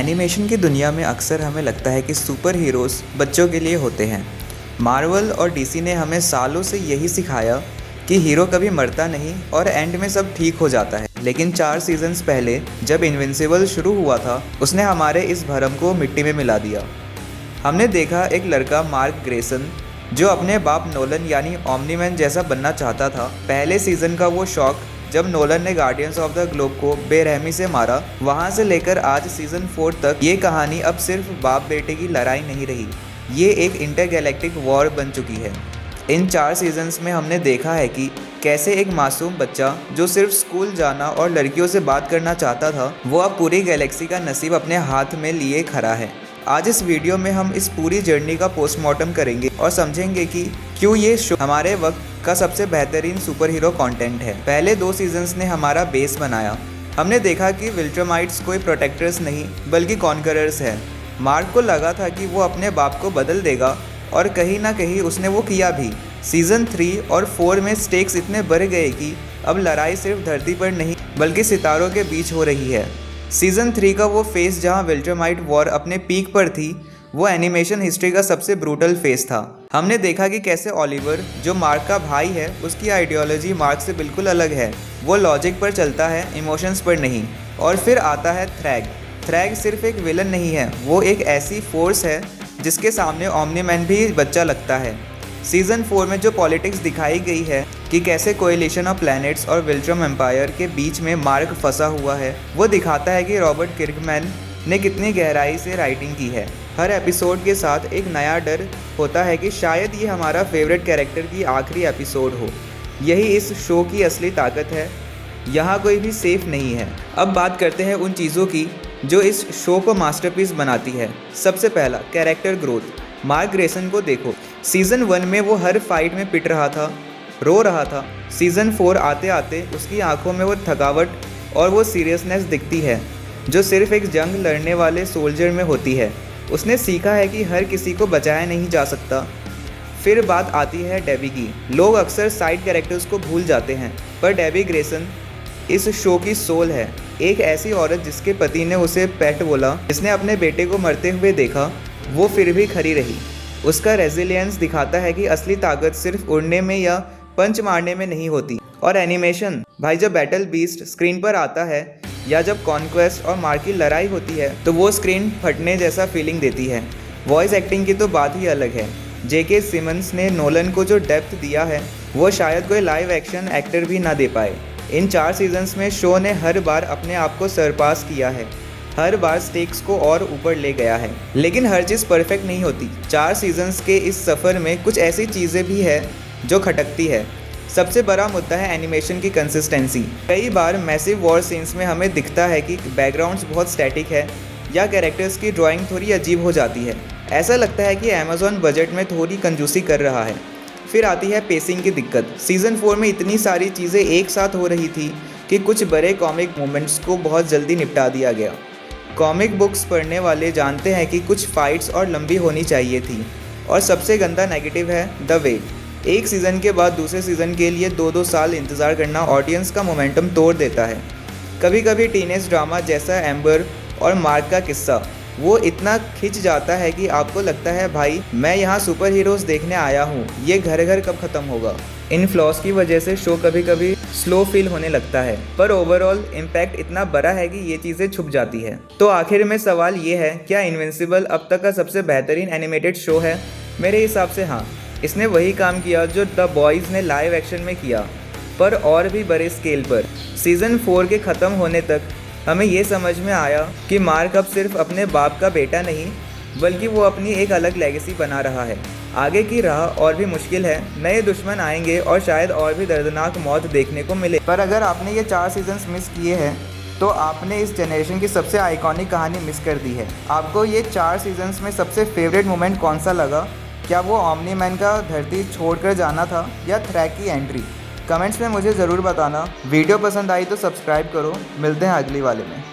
Animation की दुनिया में अक्सर हमें लगता है कि सुपर हीरोज़ बच्चों के लिए होते हैं। मार्वल और डीसी ने हमें सालों से यही सिखाया कि हीरो कभी मरता नहीं और एंड में सब ठीक हो जाता है। लेकिन 4 सीजन्स पहले जब इनविंसिबल शुरू हुआ था, उसने हमारे इस भरम को मिट्टी में मिला दिया। हमने देखा एक लड़का मार्क ग्रेसन जो अपने बाप नोलन यानी ओमनी मैन जैसा बनना चाहता था। पहले सीज़न का वो शौक जब नोलन ने गार्डियंस ऑफ द ग्लोब को बेरहमी से मारा, वहाँ से लेकर आज सीज़न 4 तक ये कहानी अब सिर्फ बाप बेटे की लड़ाई नहीं रही, ये एक इंटरगैलेक्टिक वॉर बन चुकी है। इन 4 सीजन्स में हमने देखा है कि कैसे एक मासूम बच्चा जो सिर्फ स्कूल जाना और लड़कियों से बात करना चाहता था, वो अब पूरी गैलेक्सी का नसीब अपने हाथ में लिए खड़ा है। आज इस वीडियो में हम इस पूरी जर्नी का पोस्टमार्टम करेंगे और समझेंगे कि क्यों ये शो हमारे वक्त का सबसे बेहतरीन सुपर हीरो कंटेंट है। पहले 2 सीजन्स ने हमारा बेस बनाया। हमने देखा कि विल्ट्रमाइट्स कोई प्रोटेक्टर्स नहीं बल्कि कॉन्करर्स हैं। मार्क को लगा था कि वो अपने बाप को बदल देगा और कहीं ना कहीं उसने वो किया भी। सीज़न 3 और 4 में स्टेक्स इतने बढ़ गए कि अब लड़ाई सिर्फ धरती पर नहीं बल्कि सितारों के बीच हो रही है। सीज़न 3 का वो फेस जहाँ विल्ट्रमाइट वॉर अपने पीक पर थी, वो एनिमेशन हिस्ट्री का सबसे ब्रूटल फेस था। हमने देखा कि कैसे ओलिवर जो मार्क का भाई है, उसकी आइडियोलॉजी मार्क से बिल्कुल अलग है। वो लॉजिक पर चलता है, इमोशंस पर नहीं। और फिर आता है थ्रैग। थ्रैग सिर्फ एक विलन नहीं है, वो एक ऐसी फोर्स है जिसके सामने ओमनी मैन भी बच्चा लगता है। सीज़न 4 में जो पॉलिटिक्स दिखाई गई है कि कैसे कोएलिशन ऑफ प्लैनेट्स और विल्ट्रम एम्पायर के बीच में मार्क फंसा हुआ है, वो दिखाता है कि रॉबर्ट किर्कमैन ने कितनी गहराई से राइटिंग की है। हर एपिसोड के साथ एक नया डर होता है कि शायद ये हमारा फेवरेट कैरेक्टर की आखिरी एपिसोड हो। यही इस शो की असली ताकत है, यहाँ कोई भी सेफ नहीं है। अब बात करते हैं उन चीज़ों की जो इस शो को मास्टरपीस बनाती है। सबसे पहला, कैरेक्टर ग्रोथ। मार्क ग्रेसन को देखो, सीज़न 1 में वो हर फाइट में पिट रहा था, रो रहा था। सीज़न 4 आते आते उसकी आंखों में वो थकावट और वो सीरियसनेस दिखती है जो सिर्फ एक जंग लड़ने वाले सोल्जर में होती है। उसने सीखा है कि हर किसी को बचाया नहीं जा सकता। फिर बात आती है डेबी की। लोग अक्सर साइड कैरेक्टर्स को भूल जाते हैं, पर डेबी ग्रेसन इस शो की सोल है। एक ऐसी औरत जिसके पति ने उसे पेट बोला, जिसने अपने बेटे को मरते हुए देखा, वो फिर भी खड़ी रही। उसका रेजिलियंस दिखाता है कि असली ताकत सिर्फ उड़ने में या पंच मारने में नहीं होती। और एनिमेशन भाई, जब बैटल बीस्ट स्क्रीन पर आता है या जब कॉन्क्वेस्ट और मार्क की लड़ाई होती है, तो वो स्क्रीन फटने जैसा फीलिंग देती है। वॉइस एक्टिंग की तो बात ही अलग है। जेके सिमंस ने नोलन को जो डेप्थ दिया है, वो शायद कोई लाइव एक्शन एक्टर भी ना दे पाए। इन 4 सीजन्स में शो ने हर बार अपने आप को सरपास किया है, हर बार स्टेक्स को और ऊपर ले गया है। लेकिन हर चीज़ परफेक्ट नहीं होती। 4 सीजन्स के इस सफ़र में कुछ ऐसी चीज़ें भी है जो खटकती है। सबसे बड़ा मुद्दा है एनिमेशन की कंसिस्टेंसी। कई बार मैसिव वॉर सीन्स में हमें दिखता है कि बैकग्राउंड्स बहुत स्टैटिक है या कैरेक्टर्स की ड्राइंग थोड़ी अजीब हो जाती है। ऐसा लगता है कि अमेज़ॉन बजट में थोड़ी कंजूसी कर रहा है। फिर आती है पेसिंग की दिक्कत। सीज़न 4 में इतनी सारी चीज़ें एक साथ हो रही थी कि कुछ बड़े कॉमिक मूवमेंट्स को बहुत जल्दी निपटा दिया गया। कॉमिक बुक्स पढ़ने वाले जानते हैं कि कुछ फाइट्स और लंबी होनी चाहिए थी। और सबसे गंदा नेगेटिव है द वेट। एक सीज़न के बाद दूसरे सीज़न के लिए 2-2 साल इंतज़ार करना ऑडियंस का मोमेंटम तोड़ देता है। कभी कभी टीनेज ड्रामा जैसा एम्बर और मार्क का किस्सा, वो इतना खिंच जाता है कि आपको लगता है भाई मैं यहाँ सुपर हीरोज़ देखने आया हूँ, ये घर घर कब ख़त्म होगा। इन फ्लॉस की वजह से शो कभी कभी स्लो फील होने लगता है, पर ओवरऑल इम्पैक्ट इतना बड़ा है कि ये चीज़ें छुप जाती है। तो आखिर में सवाल ये है, क्या इनविंसिबल अब तक का सबसे बेहतरीन एनिमेटेड शो है? मेरे हिसाब से हाँ। इसने वही काम किया जो द बॉयज़ ने लाइव एक्शन में किया, पर और भी बड़े स्केल पर। सीज़न 4 के ख़त्म होने तक हमें ये समझ में आया कि मार्क अब सिर्फ अपने बाप का बेटा नहीं बल्कि वो अपनी एक अलग लेगेसी बना रहा है। आगे की राह और भी मुश्किल है, नए दुश्मन आएंगे और शायद और भी दर्दनाक मौत देखने को मिले। पर अगर आपने ये 4 सीजन्स मिस किए हैं तो आपने इस जनरेशन की सबसे आइकॉनिक कहानी मिस कर दी है। आपको ये 4 सीजन्स में सबसे फेवरेट मोमेंट कौन सा लगा? क्या वो ओमनी मैन का धरती छोड़कर जाना था या थ्रैग की एंट्री? कमेंट्स में मुझे ज़रूर बताना। वीडियो पसंद आई तो सब्सक्राइब करो। मिलते हैं अगली वाले में।